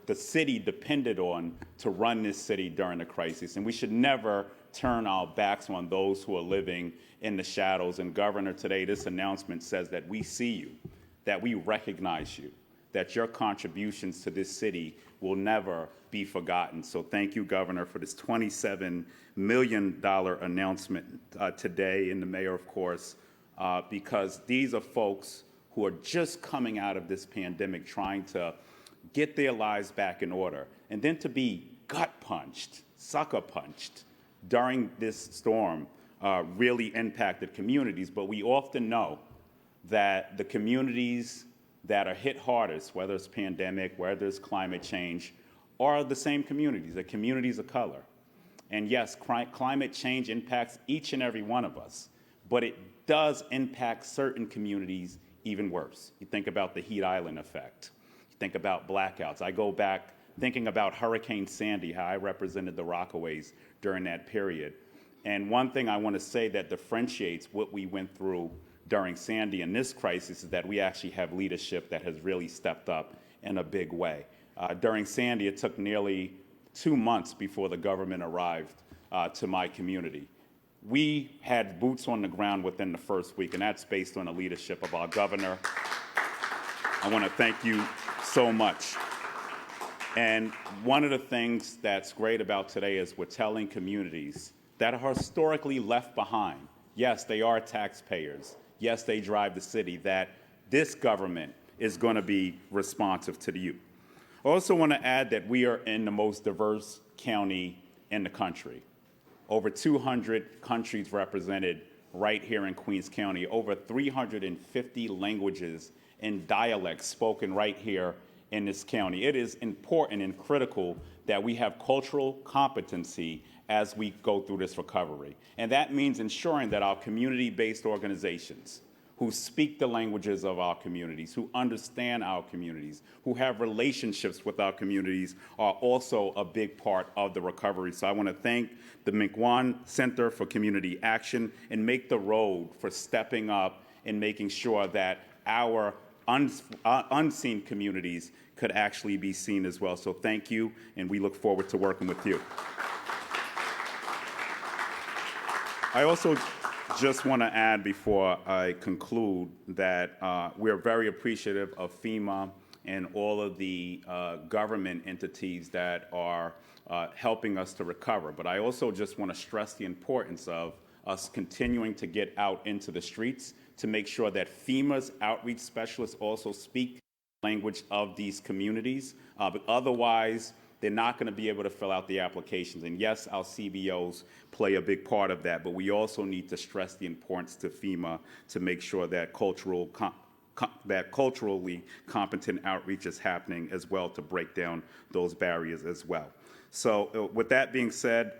the city depended on to run this city during the crisis. And we should never turn our backs on those who are living in the shadows. And Governor, today this announcement says that we see you, that we recognize you, that your contributions to this city will never be forgotten. So thank you, Governor, for this $27 million announcement today, and the mayor, of course, because these are folks who are just coming out of this pandemic trying to get their lives back in order, and then to be gut punched, sucker punched during this storm really impacted communities. But we often know that the communities that are hit hardest, whether it's pandemic, whether it's climate change, are the same communities, the communities of color. And yes, climate change impacts each and every one of us, but it does impact certain communities even worse. You think about the Heat Island effect. You think about blackouts. I go back thinking about Hurricane Sandy, how I represented the Rockaways during that period. And one thing I want to say that differentiates what we went through during Sandy and this crisis is that we actually have leadership that has really stepped up in a big way. During Sandy, it took nearly 2 months before the government arrived to my community. We had boots on the ground within the first week, and that's based on the leadership of our governor. I want to thank you so much. And one of the things that's great about today is we're telling communities that are historically left behind. Yes, they are taxpayers. Yes, they drive the city, that this government is going to be responsive to you. I also want to add that we are in the most diverse county in the country. Over 200 countries represented right here in Queens County, over 350 languages and dialects spoken right here in this county. It is important and critical that we have cultural competency as we go through this recovery. And that means ensuring that our community-based organizations who speak the languages of our communities, who understand our communities, who have relationships with our communities are also a big part of the recovery. So I want to thank the Meng Center for Community Action and Make the Road for stepping up and making sure that our unseen communities could actually be seen as well. So thank you, and we look forward to working with you. I also just want to add before I conclude that we're very appreciative of FEMA and all of the government entities that are helping us to recover. But I also just want to stress the importance of us continuing to get out into the streets to make sure that FEMA's outreach specialists also speak the language of these communities. But otherwise, they're not going to be able to fill out the applications. And yes, our CBOs play a big part of that, but we also need to stress the importance to FEMA to make sure that culturally competent outreach is happening as well to break down those barriers as well. So with that being said,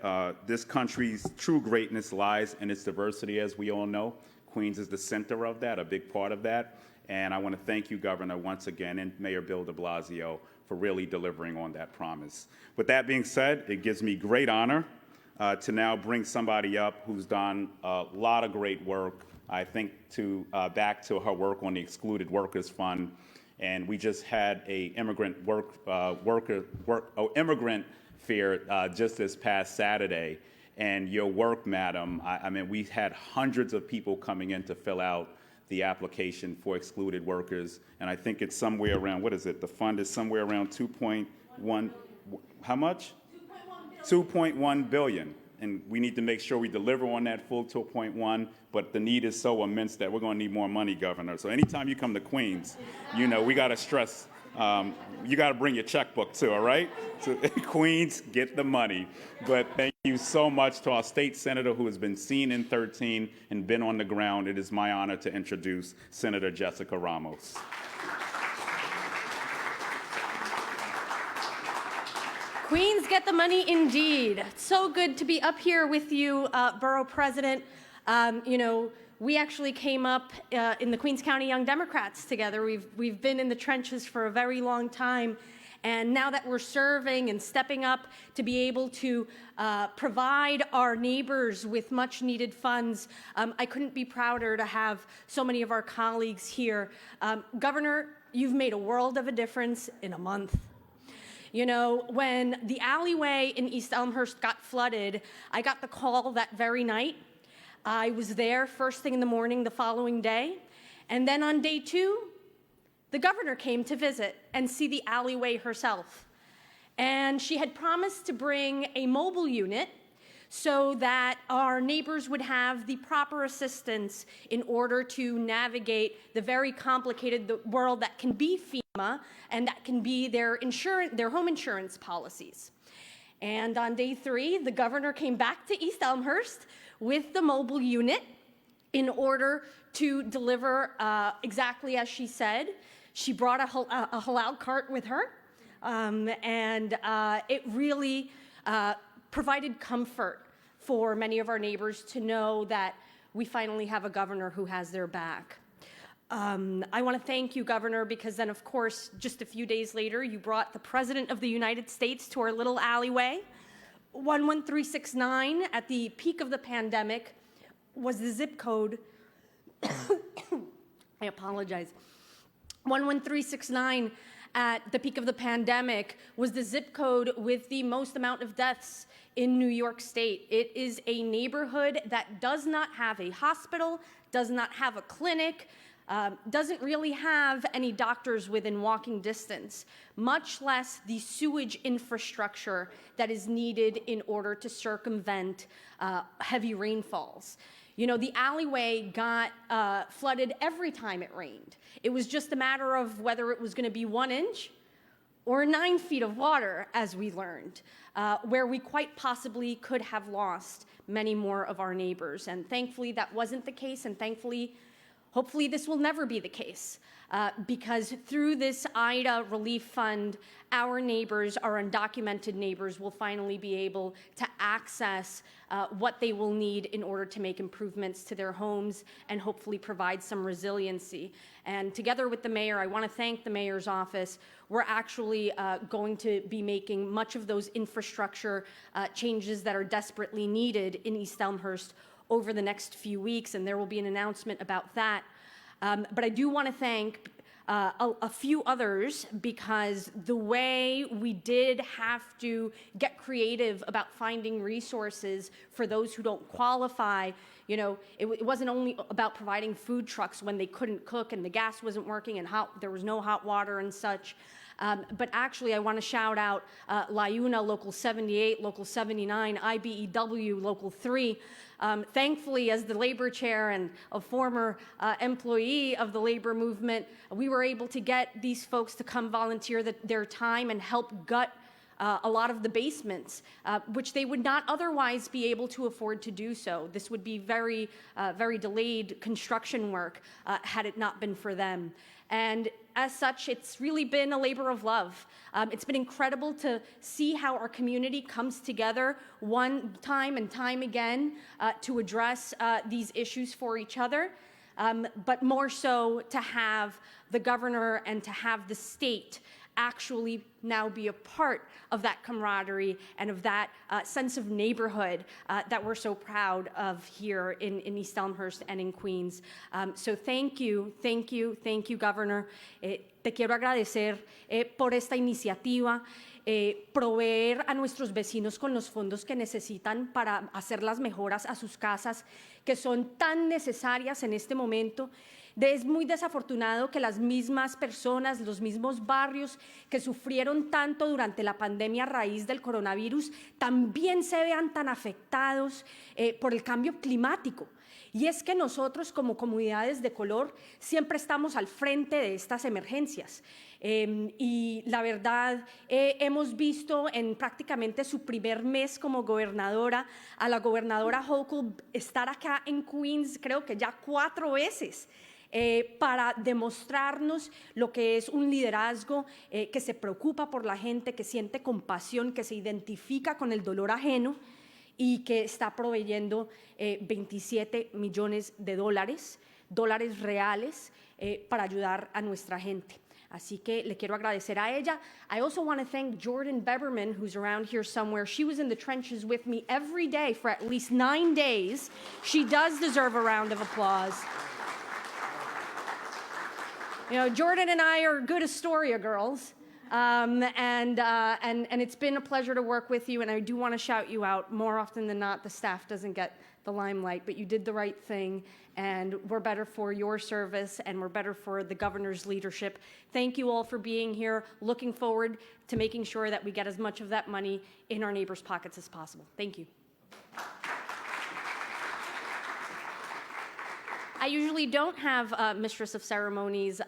this country's true greatness lies in its diversity, as we all know. Queens is the center of that, a big part of that. And I want to thank you, Governor, once again, and Mayor Bill de Blasio for really delivering on that promise. With that being said, it gives me great honor to now bring somebody up who's done a lot of great work, I think, back to her work on the Excluded Workers Fund. And we just had a immigrant immigrant fair just this past Saturday. And your work, madam, I mean, we had hundreds of people coming in to fill out the application for excluded workers, and I think it's somewhere around, what is it? The fund is somewhere around 2.1, how much? 2.1 billion. And we need to make sure we deliver on that full 2.1, but the need is so immense that we're gonna need more money, Governor. So anytime you come to Queens, you know, we gotta stress You got to bring your checkbook too, all right? So Queens, get the money. But thank you so much to our state senator who has been seen in 13 and been on the ground. It is my honor to introduce Senator Jessica Ramos. Queens get the money indeed. So good to be up here with you, Borough President. We actually came up in the Queens County Young Democrats together. We've been in the trenches for a very long time. And now that we're serving and stepping up to be able to provide our neighbors with much needed funds, I couldn't be prouder to have so many of our colleagues here. Governor, you've made a world of a difference in a month. When the alleyway in East Elmhurst got flooded, I got the call that very night. I was there first thing in the morning the following day. And then on day 2, the governor came to visit and see the alleyway herself. And she had promised to bring a mobile unit so that our neighbors would have the proper assistance in order to navigate the very complicated world that can be FEMA and that can be their home insurance policies. And on day 3, the governor came back to East Elmhurst with the mobile unit in order to deliver exactly as she said. She brought a halal cart with her, and it really provided comfort for many of our neighbors to know that we finally have a governor who has their back. I want to thank you, Governor, because then, of course, just a few days later, you brought the President of the United States to our little alleyway. 11369 at the peak of the pandemic was the zip code. I apologize. 11369 at the peak of the pandemic was the zip code with the most amount of deaths in New York State. It is a neighborhood that does not have a hospital, does not have a clinic, doesn't really have any doctors within walking distance, much less the sewage infrastructure that is needed in order to circumvent heavy rainfalls. The alleyway got flooded every time it rained. It was just a matter of whether it was going to be 1 inch or 9 feet of water, as we learned, where we quite possibly could have lost many more of our neighbors. And thankfully, that wasn't the case, and hopefully this will never be the case, because through this IDA relief fund, our neighbors, our undocumented neighbors, will finally be able to access what they will need in order to make improvements to their homes and hopefully provide some resiliency. And together with the mayor, I want to thank the mayor's office. We're actually going to be making much of those infrastructure changes that are desperately needed in East Elmhurst over the next few weeks, and there will be an announcement about that. But I do want to thank a few others, because the way we did have to get creative about finding resources for those who don't qualify, it wasn't only about providing food trucks when they couldn't cook and the gas wasn't working and there was no hot water and such. But actually, I want to shout out La Una, Local 78, Local 79, IBEW, Local 3. Thankfully, as the labor chair and a former employee of the labor movement, we were able to get these folks to come volunteer their time and help gut a lot of the basements, which they would not otherwise be able to afford to do so. This would be very, very delayed construction work had it not been for them. And as such, it's really been a labor of love. It's been incredible to see how our community comes together one time and time again to address these issues for each other, but more so to have the governor and to have the state actually now be a part of that camaraderie and of that sense of neighborhood that we're so proud of here in East Elmhurst and in Queens. So thank you, Governor. Te quiero agradecer por esta iniciativa, proveer a nuestros vecinos con los fondos que necesitan para hacer las mejoras a sus casas, que son tan necesarias en este momento. Es muy desafortunado que las mismas personas, los mismos barrios que sufrieron tanto durante la pandemia a raíz del coronavirus, también se vean tan afectados por el cambio climático. Y es que nosotros, como comunidades de color, siempre estamos al frente de estas emergencias. Y la verdad, hemos visto en prácticamente su primer mes como gobernadora a la gobernadora Hochul estar acá en Queens, creo que ya 4 veces. Para demostrarnos lo que es un liderazgo que se preocupa por la gente, que siente compasión, que se identifica con el dolor ajeno y que está proveyendo 27 millones de dólares reales para ayudar a nuestra gente. Así que le quiero agradecer a ella. I also want to thank Jordan Beberman, who's around here somewhere. She was in the trenches with me every day for at least 9 days. She does deserve a round of applause. You know, Jordan and I are good Astoria girls, and it's been a pleasure to work with you, and I do want to shout you out. More often than not, the staff doesn't get the limelight, but you did the right thing, and we're better for your service, and we're better for the governor's leadership. Thank you all for being here. Looking forward to making sure that we get as much of that money in our neighbors' pockets as possible. Thank you. I usually don't have Mistress of Ceremonies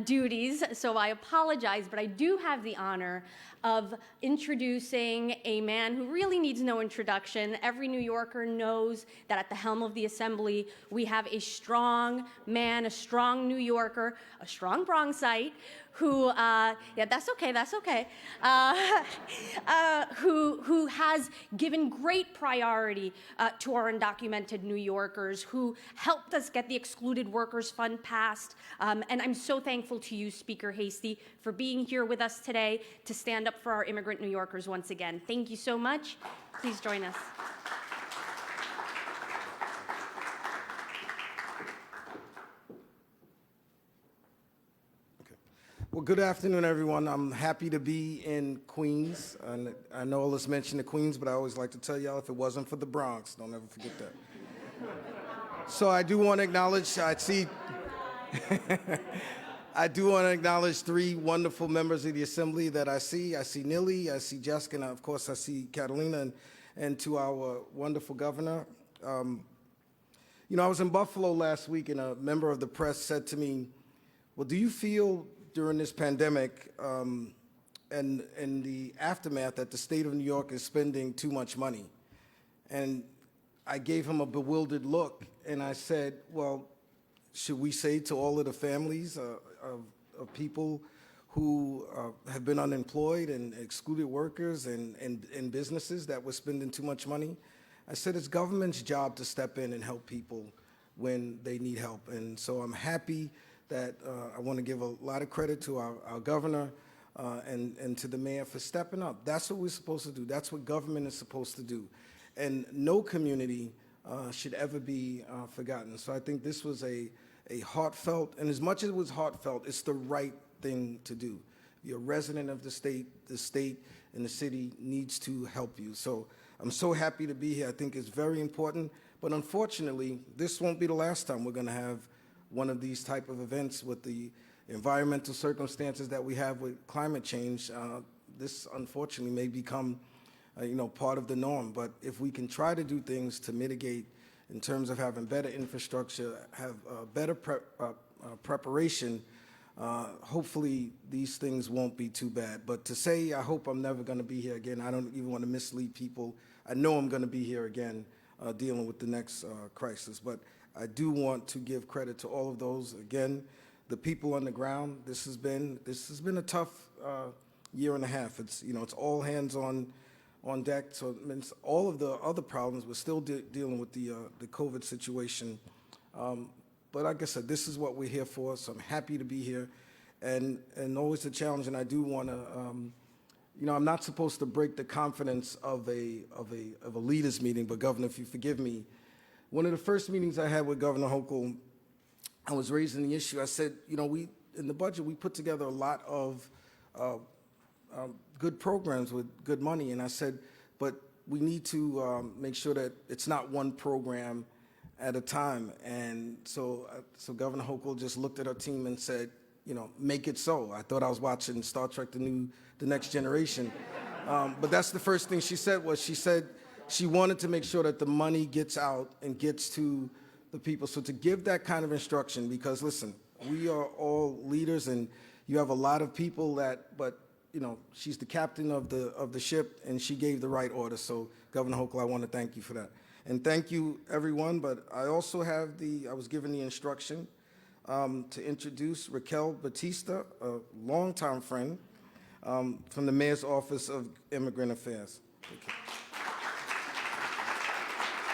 duties, so I apologize, but I do have the honor of introducing a man who really needs no introduction. Every New Yorker knows that at the helm of the Assembly, we have a strong man, a strong New Yorker, a strong Bronxite, who, that's okay, who has given great priority to our undocumented New Yorkers, who helped us get the Excluded Workers Fund passed. And I'm so thankful to you, Speaker Heastie, for being here with us today to stand up for our immigrant New Yorkers once again. Thank you so much. Please join us. Well, good afternoon, everyone. I'm happy to be in Queens. And I know all this mention of Queens, but I always like to tell y'all, if it wasn't for the Bronx, don't ever forget that. So I do want to acknowledge, I do want to acknowledge 3 wonderful members of the Assembly that I see. I see Nilly, I see Jessica, and of course I see Catalina, and to our wonderful governor. You know, I was in Buffalo last week, and a member of the press said to me, well, do you feel during this pandemic and the aftermath that the state of New York is spending too much money? And I gave him a bewildered look, and I said, well, should we say to all of the families of people who have been unemployed and excluded workers and businesses that we're spending too much money? I said it's government's job to step in and help people when they need help. And so I'm happy that I want to give a lot of credit to our governor and to the mayor for stepping up. That's what we're supposed to do. That's what government is supposed to do. And no community should ever be forgotten. So I think this was a heartfelt, and as much as it was heartfelt, it's the right thing to do. If you're a resident of the state and the city needs to help you. So I'm so happy to be here. I think it's very important. But unfortunately, this won't be the last time we're going to have one of these type of events with the environmental circumstances that we have with climate change. This unfortunately may become part of the norm. But if we can try to do things to mitigate in terms of having better infrastructure, have better preparation, hopefully these things won't be too bad. But to say I hope I'm never going to be here again, I don't even want to mislead people. I know I'm going to be here again dealing with the next crisis. But I do want to give credit to all of those. Again, the people on the ground. This has been a tough year and a half. It's it's all hands on deck. So it means all of the other problems, we're still dealing with the COVID situation. But like I said, this is what we're here for. So I'm happy to be here, and always a challenge. And I do want to, I'm not supposed to break the confidence of a leaders meeting. But Governor, if you forgive me, one of the first meetings I had with Governor Hochul, I was raising the issue. I said, we in the budget we put together a lot of good programs with good money, and I said, but we need to make sure that it's not one program at a time. And so Governor Hochul just looked at her team and said, make it so. I thought I was watching Star Trek: The Next Generation, but that's the first thing she said. She wanted to make sure that the money gets out and gets to the people. So to give that kind of instruction, because listen, We are all leaders, and you have a lot of people but you know, she's the captain of the ship, and she gave the right order. So, Governor Hochul, I want to thank you for that. And thank you, everyone, but I also have I was given the instruction to introduce Raquel Batista, a longtime friend, from the Mayor's Office of Immigrant Affairs. Okay.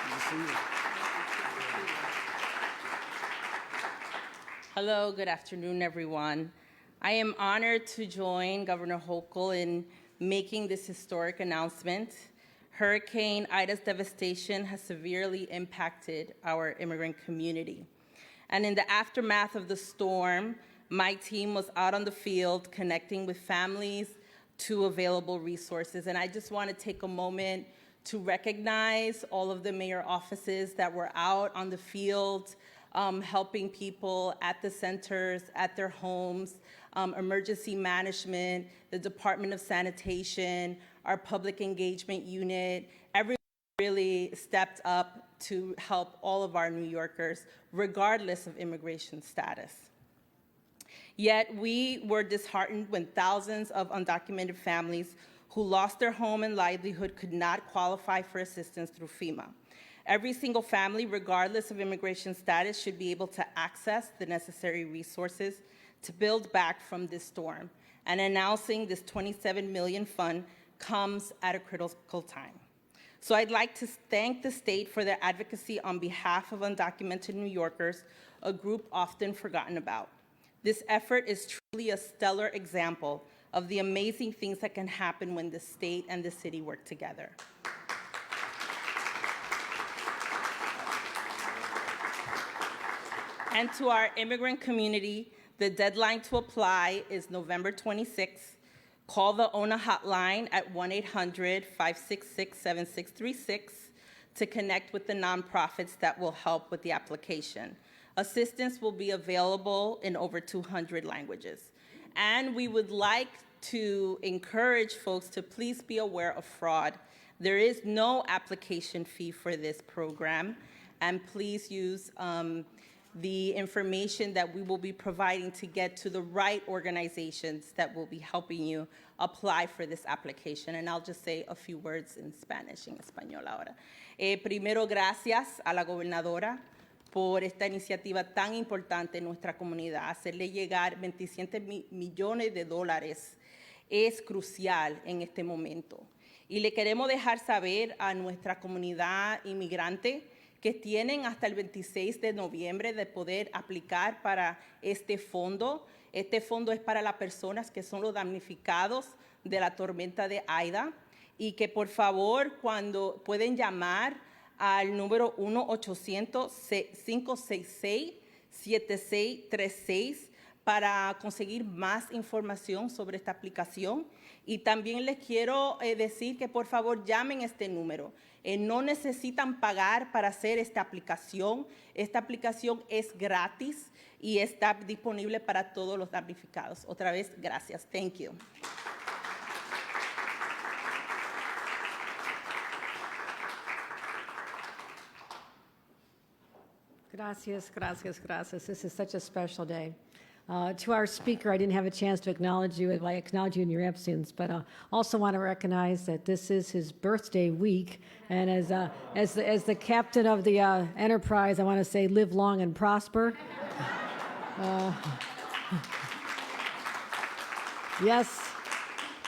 Good to see you. Hello, good afternoon, everyone. I am honored to join Governor Hochul in making this historic announcement. Hurricane Ida's devastation has severely impacted our immigrant community. And in the aftermath of the storm, my team was out on the field connecting with families to available resources. And I just want to take a moment to recognize all of the mayor offices that were out on the field, helping people at the centers, at their homes, emergency management, the Department of Sanitation, our public engagement unit. Everyone really stepped up to help all of our New Yorkers, regardless of immigration status. Yet we were disheartened when thousands of undocumented families who lost their home and livelihood could not qualify for assistance through FEMA. Every single family, regardless of immigration status, should be able to access the necessary resources to build back from this storm. And announcing this $27 million fund comes at a critical time. So I'd like to thank the state for their advocacy on behalf of undocumented New Yorkers, a group often forgotten about. This effort is truly a stellar example of the amazing things that can happen when the state and the city work together. And to our immigrant community, the deadline to apply is November 26th. Call the ONA hotline at 1-800-566-7636 to connect with the nonprofits that will help with the application. Assistance will be available in over 200 languages. And we would like to encourage folks to please be aware of fraud. There is no application fee for this program, and please use the information that we will be providing to get to the right organizations that will be helping you apply for this application. And I'll just say a few words in Spanish, en español ahora. Primero, gracias a la gobernadora por esta iniciativa tan importante en nuestra comunidad. Hacerle llegar 27 millones de dólares es crucial en este momento. Y le queremos dejar saber a nuestra comunidad inmigrante que tienen hasta el 26 de noviembre de poder aplicar para este fondo. Este fondo es para las personas que son los damnificados de la tormenta de Ida, y que por favor, cuando pueden llamar al número 1-800-566-7636 para conseguir más información sobre esta aplicación. Y también les quiero decir que por favor llamen este número. No necesitan pagar para hacer esta aplicación. Esta aplicación es gratis y está disponible para todos los damnificados. Otra vez, gracias. Thank you. Gracias, gracias, gracias. This is such a special day. To our speaker, I didn't have a chance to acknowledge you. I acknowledge you in your absence, but also want to recognize that this is his birthday week. And as the captain of the enterprise, I want to say, live long and prosper. Yes,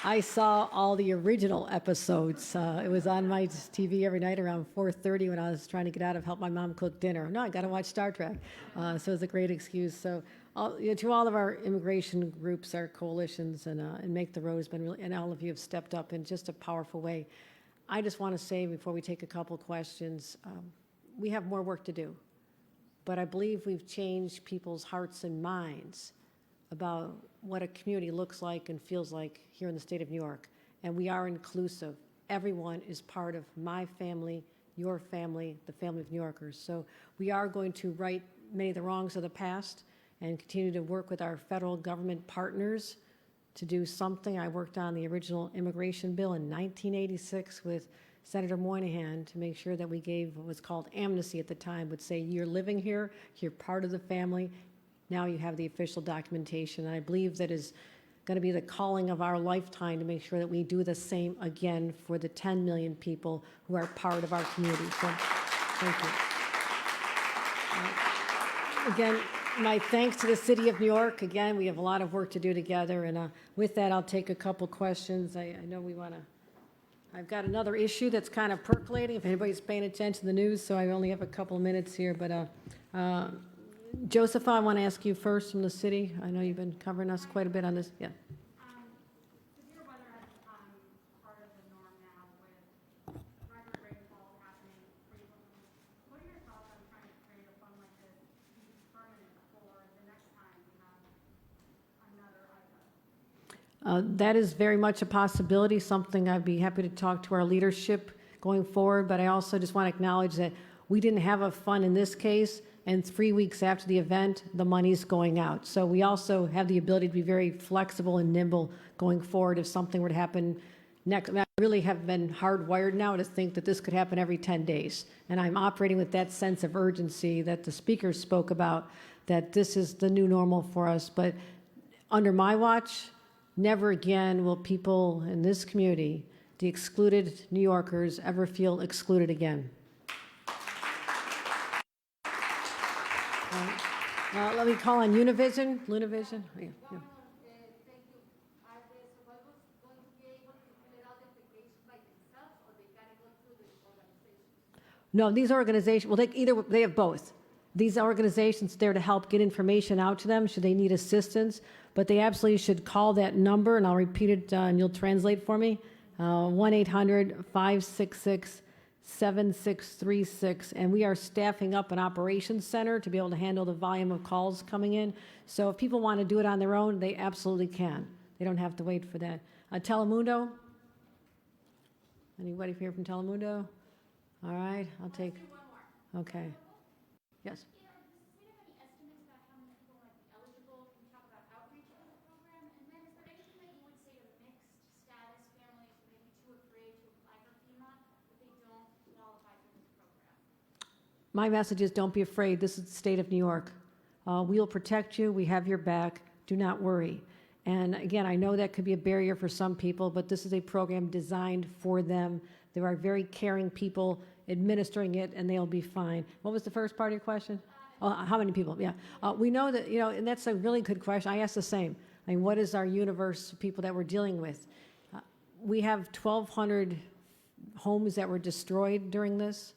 I saw all the original episodes. It was on my TV every night around 4:30 when I was trying to get out of help my mom cook dinner. No, I got to watch Star Trek. So it was a great excuse. So to all of our immigration groups, our coalitions, and Make the Road has been really, and all of you have stepped up in just a powerful way. I just want to say before we take a couple questions, we have more work to do. But I believe we've changed people's hearts and minds about what a community looks like and feels like here in the state of New York. And we are inclusive. Everyone is part of my family, your family, the family of New Yorkers. So we are going to right many of the wrongs of the past and continue to work with our federal government partners to do something. I worked on the original immigration bill in 1986 with Senator Moynihan to make sure that we gave what was called amnesty at the time, would say, you're living here, you're part of the family, now you have the official documentation. And I believe that is going to be the calling of our lifetime to make sure that we do the same again for the 10 million people who are part of our community. So, thank you. Again, my thanks to the City of New York. Again, we have a lot of work to do together, and with that, I'll take a couple questions. I know we want to. I've got another issue that's kind of percolating, if anybody's paying attention to the news, so I only have a couple of minutes here. But Joseph, I want to ask you first from the city. I know you've been covering us quite a bit on this. Yeah. Severe weather has become part of the norm now with record rainfall happening frequently. What are your thoughts on trying to create a fund like this to be permanent for the next time we have another item? That is very much a possibility, something I'd be happy to talk to our leadership going forward, but I also just want to acknowledge that we didn't have a fund in this case, and 3 weeks after the event, the money's going out. So we also have the ability to be very flexible and nimble going forward if something were to happen next. I mean, I really have been hardwired now to think that this could happen every 10 days. And I'm operating with that sense of urgency that the speakers spoke about, that this is the new normal for us. But under my watch, never again will people in this community, the excluded New Yorkers, ever feel excluded again. Let me call on Univision. Lunavision. Yeah, yeah. No, these organizations, well, they have both. These organizations are there to help get information out to them should they need assistance, but they absolutely should call that number, and I'll repeat it and you'll translate for me, 1-800-566-7636, and we are staffing up an operations center to be able to handle the volume of calls coming in. So if people want to do it on their own, they absolutely can. They don't have to wait for that. Telemundo? Anybody here from Telemundo? All right, I'll take. Okay. Yes. My message is don't be afraid. This is the state of New York. We will protect you. We have your back. Do not worry. And again, I know that could be a barrier for some people, but this is a program designed for them. There are very caring people administering it, and they'll be fine. What was the first part of your question? How many people? Yeah. We know that, and that's a really good question. I asked the same. I mean, what is our universe of people that we're dealing with? We have 1,200 homes that were destroyed during this.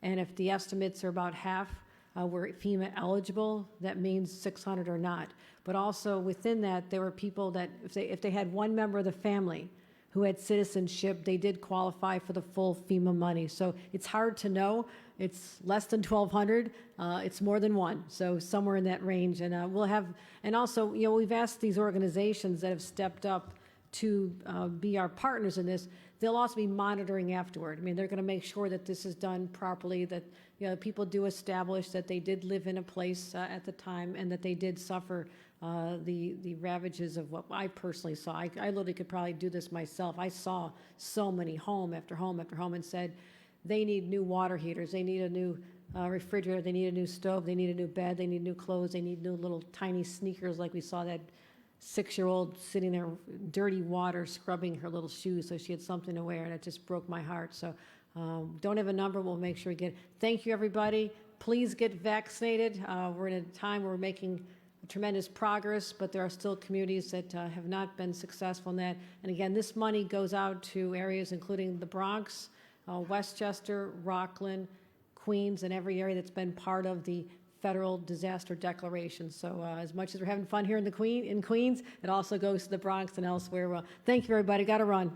And if the estimates are about half were FEMA eligible, that means 600 are not. But also within that, there were people that if they had one member of the family who had citizenship, they did qualify for the full FEMA money. So it's hard to know. It's less than 1,200. It's more than one. So somewhere in that range. And we'll have, and also, we've asked these organizations that have stepped up to be our partners in this. They'll also be monitoring afterward. I mean, they're going to make sure that this is done properly, that people do establish that they did live in a place at the time and that they did suffer the ravages of what I personally saw. I literally could probably do this myself. I saw so many home after home after home and said, they need new water heaters, they need a new refrigerator, they need a new stove, they need a new bed, they need new clothes, they need new little tiny sneakers like we saw that 6-year-old sitting there, dirty water, scrubbing her little shoes so she had something to wear, and it just broke my heart. So don't have a number. We'll make sure we get it. Thank you, everybody. Please get vaccinated. We're in a time where we're making tremendous progress, but there are still communities that have not been successful in that. And again, this money goes out to areas including the Bronx, Westchester, Rockland, Queens, and every area that's been part of the federal disaster declaration. So as much as we're having fun here in Queens, it also goes to the Bronx and elsewhere. Well, thank you, everybody. Got to run.